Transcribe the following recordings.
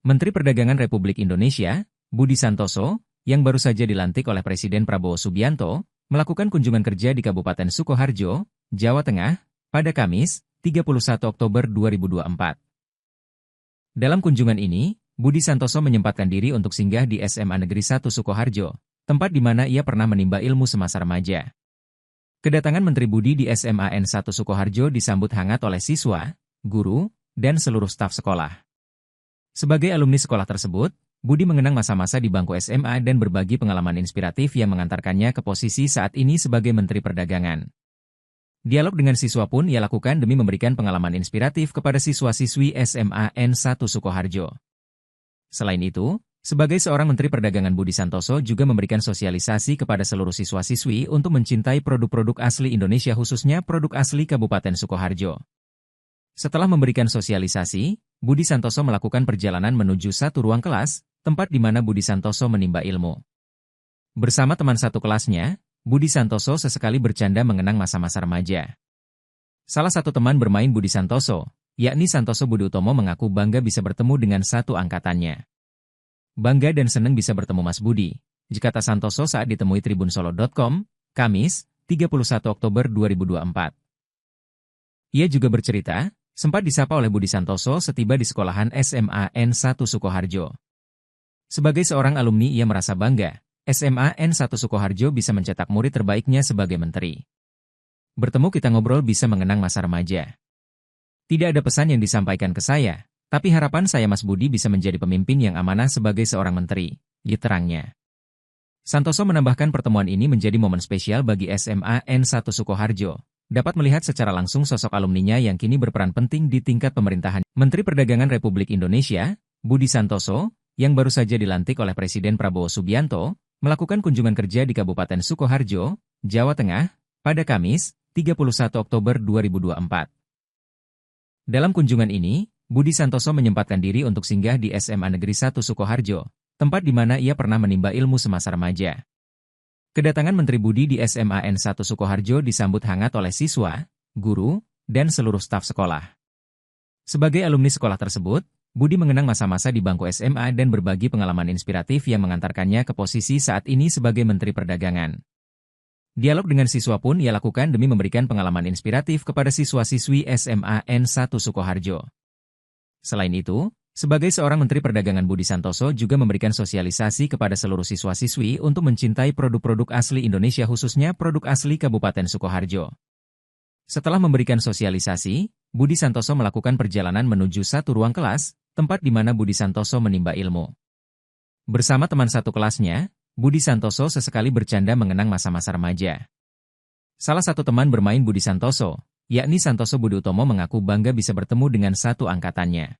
Menteri Perdagangan Republik Indonesia, Budi Santoso, yang baru saja dilantik oleh Presiden Prabowo Subianto, melakukan kunjungan kerja di Kabupaten Sukoharjo, Jawa Tengah, pada Kamis, 31 Oktober 2024. Dalam kunjungan ini, Budi Santoso menyempatkan diri untuk singgah di SMA Negeri 1 Sukoharjo, tempat di mana ia pernah menimba ilmu semasa remaja. Kedatangan Menteri Budi di SMA N1 Sukoharjo disambut hangat oleh siswa, guru, dan seluruh staf sekolah. Sebagai alumni sekolah tersebut, Budi mengenang masa-masa di bangku SMA dan berbagi pengalaman inspiratif yang mengantarkannya ke posisi saat ini sebagai Menteri Perdagangan. Dialog dengan siswa pun ia lakukan demi memberikan pengalaman inspiratif kepada siswa-siswi SMA N1 Sukoharjo. Selain itu, sebagai seorang Menteri Perdagangan, Budi Santoso juga memberikan sosialisasi kepada seluruh siswa-siswi untuk mencintai produk-produk asli Indonesia, khususnya produk asli Kabupaten Sukoharjo. Setelah memberikan sosialisasi, Budi Santoso melakukan perjalanan menuju satu ruang kelas, tempat di mana Budi Santoso menimba ilmu. Bersama teman satu kelasnya, Budi Santoso sesekali bercanda mengenang masa-masa remaja. Salah satu teman bermain Budi Santoso, yakni Santoso Budi Utomo, mengaku bangga bisa bertemu dengan satu angkatannya. Bangga dan senang bisa bertemu Mas Budi, kata Santoso saat ditemui tribunsolo.com, Kamis, 31 Oktober 2024. Ia juga bercerita, sempat disapa oleh Budi Santoso setiba di sekolahan SMA N1 Sukoharjo. Sebagai seorang alumni, ia merasa bangga, SMA N1 Sukoharjo bisa mencetak murid terbaiknya sebagai menteri. Bertemu kita ngobrol bisa mengenang masa remaja. Tidak ada pesan yang disampaikan ke saya, tapi harapan saya Mas Budi bisa menjadi pemimpin yang amanah sebagai seorang menteri, terangnya. Santoso menambahkan pertemuan ini menjadi momen spesial bagi SMA N1 Sukoharjo, dapat melihat secara langsung sosok alumninya yang kini berperan penting di tingkat pemerintahan. Menteri Perdagangan Republik Indonesia, Budi Santoso, yang baru saja dilantik oleh Presiden Prabowo Subianto, melakukan kunjungan kerja di Kabupaten Sukoharjo, Jawa Tengah, pada Kamis, 31 Oktober 2024. Dalam kunjungan ini, Budi Santoso menyempatkan diri untuk singgah di SMA Negeri 1 Sukoharjo, tempat di mana ia pernah menimba ilmu semasa remaja. Kedatangan Menteri Budi di SMA N1 Sukoharjo disambut hangat oleh siswa, guru, dan seluruh staf sekolah. Sebagai alumni sekolah tersebut, Budi mengenang masa-masa di bangku SMA dan berbagi pengalaman inspiratif yang mengantarkannya ke posisi saat ini sebagai Menteri Perdagangan. Dialog dengan siswa pun ia lakukan demi memberikan pengalaman inspiratif kepada siswa-siswi SMA N1 Sukoharjo. Selain itu, sebagai seorang Menteri Perdagangan, Budi Santoso juga memberikan sosialisasi kepada seluruh siswa-siswi untuk mencintai produk-produk asli Indonesia, khususnya produk asli Kabupaten Sukoharjo. Setelah memberikan sosialisasi, Budi Santoso melakukan perjalanan menuju satu ruang kelas, tempat di mana Budi Santoso menimba ilmu. Bersama teman satu kelasnya, Budi Santoso sesekali bercanda mengenang masa-masa remaja. Salah satu teman bermain Budi Santoso, yakni Santoso Budi Utomo, mengaku bangga bisa bertemu dengan satu angkatannya.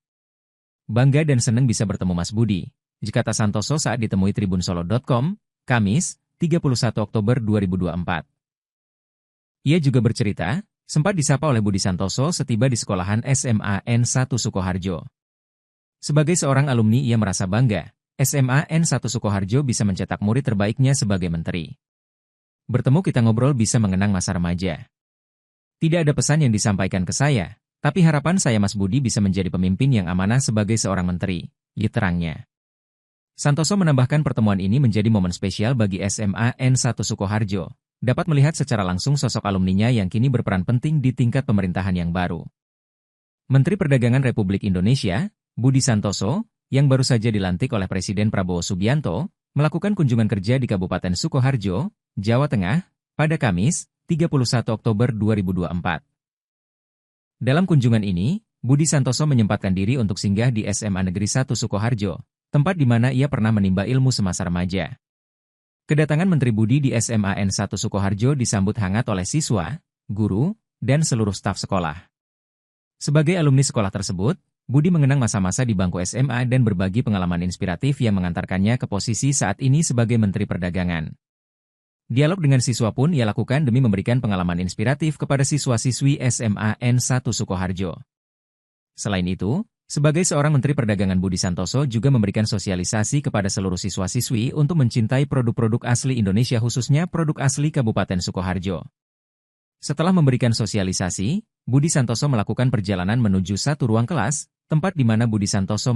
Bangga dan senang bisa bertemu Mas Budi, kata Santoso saat ditemui tribunsolo.com, Kamis, 31 Oktober 2024. Ia juga bercerita, sempat disapa oleh Budi Santoso setiba di sekolahan SMA N1 Sukoharjo. Sebagai seorang alumni, ia merasa bangga, SMA N1 Sukoharjo bisa mencetak murid terbaiknya sebagai menteri. Bertemu kita ngobrol bisa mengenang masa remaja. Tidak ada pesan yang disampaikan ke saya, tapi harapan saya Mas Budi bisa menjadi pemimpin yang amanah sebagai seorang menteri, terangnya. Santoso menambahkan pertemuan ini menjadi momen spesial bagi SMA N1 Sukoharjo, dapat melihat secara langsung sosok alumninya yang kini berperan penting di tingkat pemerintahan yang baru. Menteri Perdagangan Republik Indonesia, Budi Santoso, yang baru saja dilantik oleh Presiden Prabowo Subianto, melakukan kunjungan kerja di Kabupaten Sukoharjo, Jawa Tengah, pada Kamis, 31 Oktober 2024. Dalam kunjungan ini, Budi Santoso menyempatkan diri untuk singgah di SMA Negeri 1 Sukoharjo, tempat di mana ia pernah menimba ilmu semasa remaja. Kedatangan Menteri Budi di SMA N1 Sukoharjo disambut hangat oleh siswa, guru, dan seluruh staf sekolah. Sebagai alumni sekolah tersebut, Budi mengenang masa-masa di bangku SMA dan berbagi pengalaman inspiratif yang mengantarkannya ke posisi saat ini sebagai Menteri Perdagangan. Dialog dengan siswa pun ia lakukan demi memberikan pengalaman inspiratif kepada siswa-siswi SMA N1 Sukoharjo. Selain itu, sebagai seorang Menteri Perdagangan, Budi Santoso juga memberikan sosialisasi kepada seluruh siswa-siswi untuk mencintai produk-produk asli Indonesia, khususnya produk asli Kabupaten Sukoharjo. Setelah memberikan sosialisasi, Budi Santoso melakukan perjalanan menuju satu ruang kelas, tempat di mana Budi Santoso